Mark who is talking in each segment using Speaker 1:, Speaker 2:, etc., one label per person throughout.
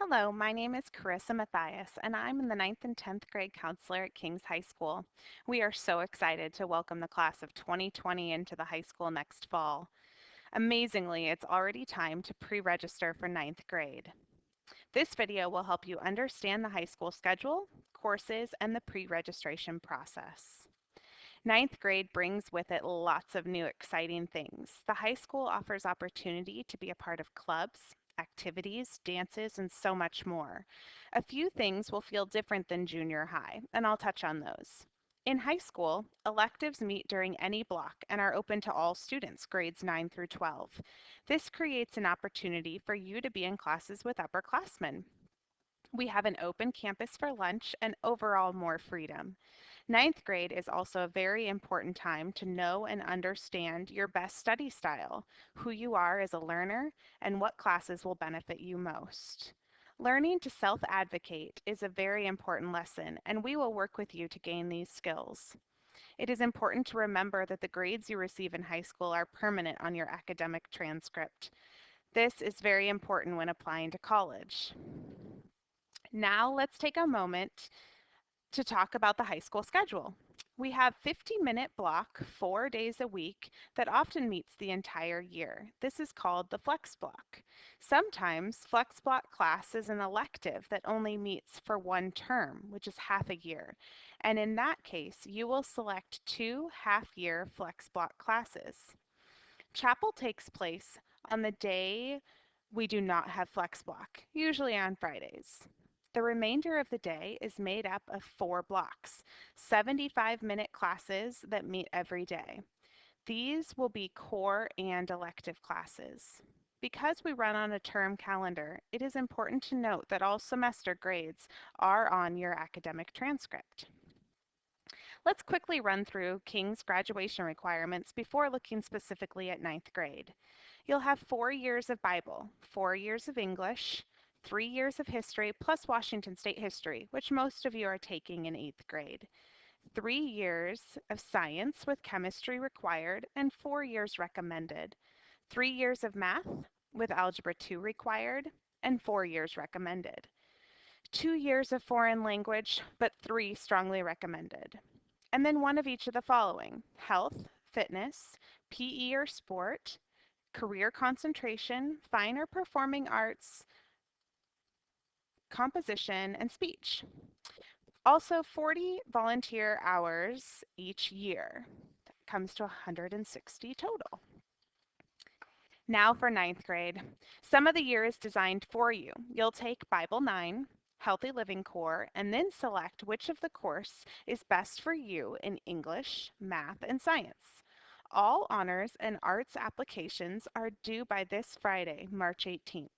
Speaker 1: Hello, my name is Carissa Matthias, and I'm in the ninth and 10th grade counselor at Kings High School. We are so excited to welcome the class of 2020 into the high school next fall. Amazingly, it's already time to pre-register for ninth grade. This video will help you understand the high school schedule, courses, and the pre-registration process. Ninth grade brings with it lots of new exciting things. The high school offers opportunity to be a part of clubs, activities, dances, and so much more. A few things will feel different than junior high, and I'll touch on those. In high school, electives meet during any block and are open to all students, grades 9 through 12. This creates an opportunity for you to be in classes with upperclassmen. We have an open campus for lunch and overall more freedom. Ninth grade is also a very important time to know and understand your best study style, who you are as a learner, and what classes will benefit you most. Learning to self-advocate is a very important lesson, and we will work with you to gain these skills. It is important to remember that the grades you receive in high school are permanent on your academic transcript. This is very important when applying to college. Now let's take a moment to talk about the high school schedule. We have 50-minute block 4 days a week that often meets the entire year. This is called the flex block. Sometimes flex block class is an elective that only meets for one term, which is half a year. And in that case, you will select two half-year flex block classes. Chapel takes place on the day we do not have flex block, usually on Fridays. The remainder of the day is made up of 4 blocks, 75-minute classes that meet every day. These will be core and elective classes. Because we run on a term calendar, it is important to note that all semester grades are on your academic transcript. Let's quickly run through King's graduation requirements before looking specifically at ninth grade. You'll have 4 years of Bible, 4 years of English, 3 years of history, plus Washington State history, which most of you are taking in 8th grade. 3 years of science with chemistry required and 4 years recommended. 3 years of math with Algebra 2 required and 4 years recommended. 2 years of foreign language, but 3 strongly recommended. And then one of each of the following: health, fitness, PE or sport, career concentration, fine or performing arts, composition, and speech. Also 40 volunteer hours each year. That comes to 160 total. Now for ninth grade. Some of the year is designed for you. You'll take Bible 9, Healthy Living Core, and then select which of the course is best for you in English, math, and science. All honors and arts applications are due by this Friday, March 18th.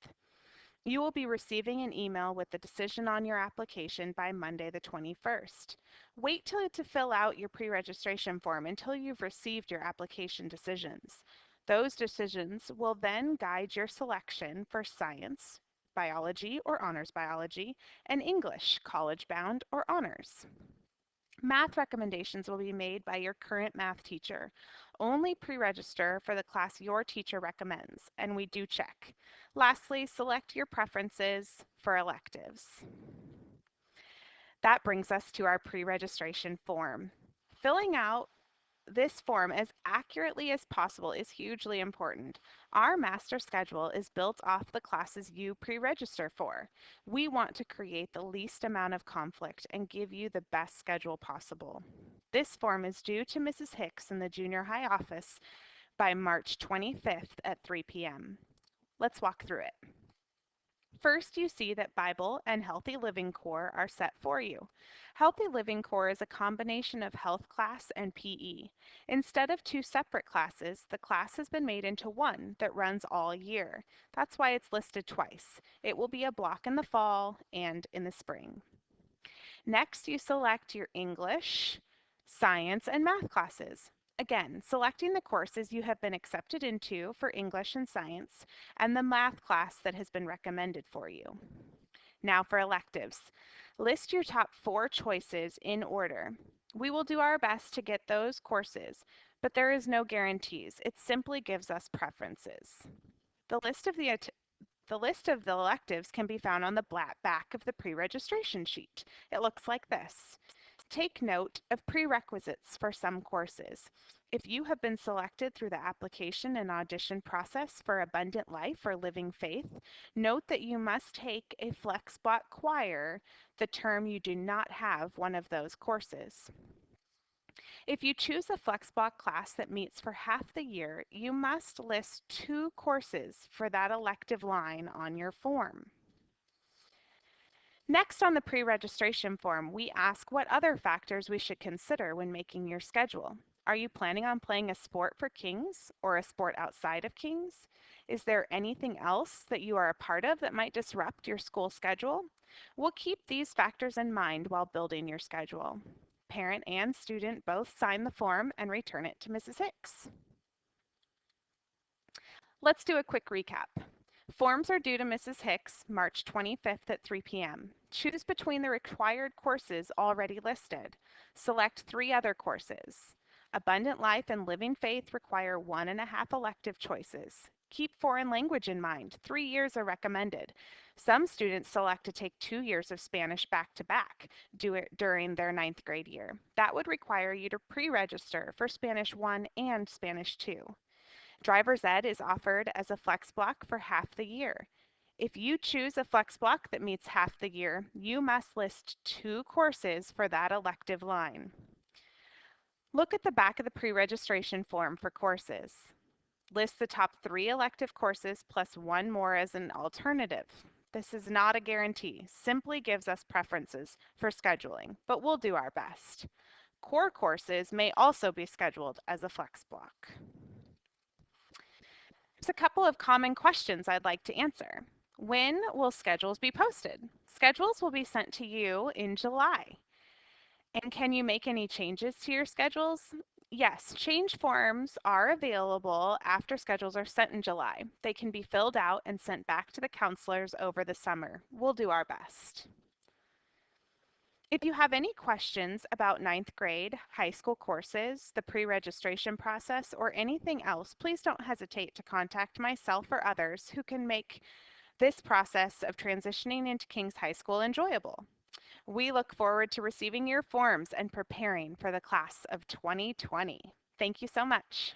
Speaker 1: You will be receiving an email with the decision on your application by Monday the 21st. Wait to fill out your pre-registration form until you've received your application decisions. Those decisions will then guide your selection for science, biology or honors biology, and English, college bound or honors. Math recommendations will be made by your current math teacher. Only pre-register for the class your teacher recommends, and we do check. Lastly, select your preferences for electives. That brings us to our pre-registration form. Filling out this form as accurately as possible is hugely important. Our master schedule is built off the classes you pre-register for. We want to create the least amount of conflict and give you the best schedule possible. This form is due to Mrs. Hicks in the junior high office by March 25th at 3 p.m. Let's walk through it. First, you see that Bible and Healthy Living Core are set for you. Healthy Living Core is a combination of health class and PE. Instead of two separate classes, the class has been made into one that runs all year. That's why it's listed twice. It will be a block in the fall and in the spring. Next, you select your English, science, and math classes. Again, selecting the courses you have been accepted into for English and science, and the math class that has been recommended for you. Now for electives. List your top 4 choices in order. We will do our best to get those courses, but there is no guarantees. It simply gives us preferences. The list of the The list of the electives can be found on the back of the pre-registration sheet. It looks like this. Take note of prerequisites for some courses. If you have been selected through the application and audition process for Abundant Life or Living Faith, note that you must take a FlexBlock choir the term you do not have one of those courses. If you choose a FlexBlock class that meets for half the year, you must list 2 courses for that elective line on your form. Next on the pre-registration form, we ask what other factors we should consider when making your schedule. Are you planning on playing a sport for Kings or a sport outside of Kings? Is there anything else that you are a part of that might disrupt your school schedule? We'll keep these factors in mind while building your schedule. Parent and student both sign the form and return it to Mrs. Hicks. Let's do a quick recap. Forms are due to Mrs. Hicks March 25th at 3 p.m. Choose between the required courses already listed. Select 3 other courses. Abundant Life and Living Faith require 1.5 elective choices. Keep foreign language in mind. 3 years are recommended. Some students select to take 2 years of Spanish back-to-back during their 9th grade year. That would require you to pre-register for Spanish 1 and Spanish 2. Driver's Ed is offered as a flex block for half the year. If you choose a flex block that meets half the year, you must list 2 courses for that elective line. Look at the back of the pre-registration form for courses. List the top 3 elective courses plus 1 more as an alternative. This is not a guarantee, simply gives us preferences for scheduling, but we'll do our best. Core courses may also be scheduled as a flex block. There's a couple of common questions I'd like to answer. When will schedules be posted? Schedules will be sent to you in July. And can you make any changes to your schedules? Yes, change forms are available after schedules are sent in July. They can be filled out and sent back to the counselors over the summer. We'll do our best. If you have any questions about 9th grade, high school courses, the pre-registration process, or anything else, please don't hesitate to contact myself or others who can make this process of transitioning into Kings High School enjoyable. We look forward to receiving your forms and preparing for the class of 2020. Thank you so much.